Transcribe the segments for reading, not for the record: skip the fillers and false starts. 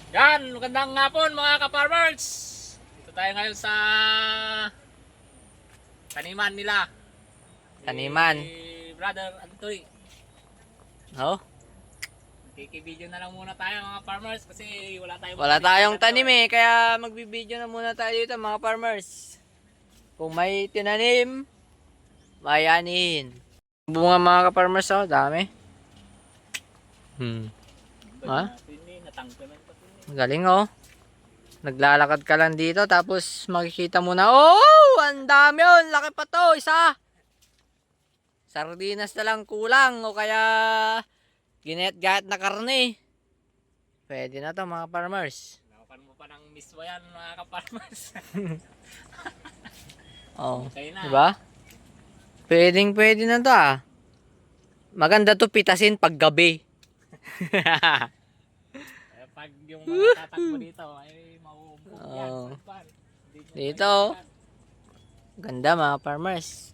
Yan, magandang hapon mga ka-farmers. Dito tayo ngayon sa taniman nila. Taniman. Ni Brother Antoy. Oh, Kiki-video na lang muna tayo mga farmers kasi wala tayong tanim kaya magbibideo na muna tayo dito mga farmers. Kung may tinanim, mayanin. Bunga mga ka-farmers, oh, dami. Ha? Natanggalan pa ito. Galing, oh. Naglalakad ka lang dito tapos makikita mo na, oh, ang dami, oh, laki pa to, isa. Sardinas na lang kulang o kaya ginayat-gayat na karne. Pwede na to mga farmers. Nakukan mo pa ng miswa yan mga ka-farmers. Oh, Okay na. diba? Pwede na to, ah. Maganda to pitasin pag gabi. Pag yung mga tatakbo dito ay mauumpog yan. Oh. Hindi nyo Dito, ganda mga farmers.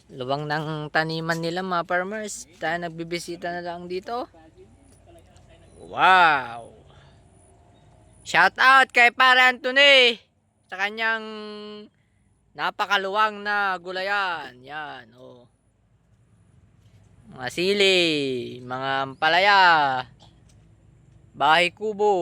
Luwang ng taniman nila mga farmers. Tayo nagbibisita na lang dito. Wow! Shout out kay Pare Anthony sa kanyang napakaluwang na gulayan. Yan, oh. Mga sili, mga ampalaya, bahay kubo.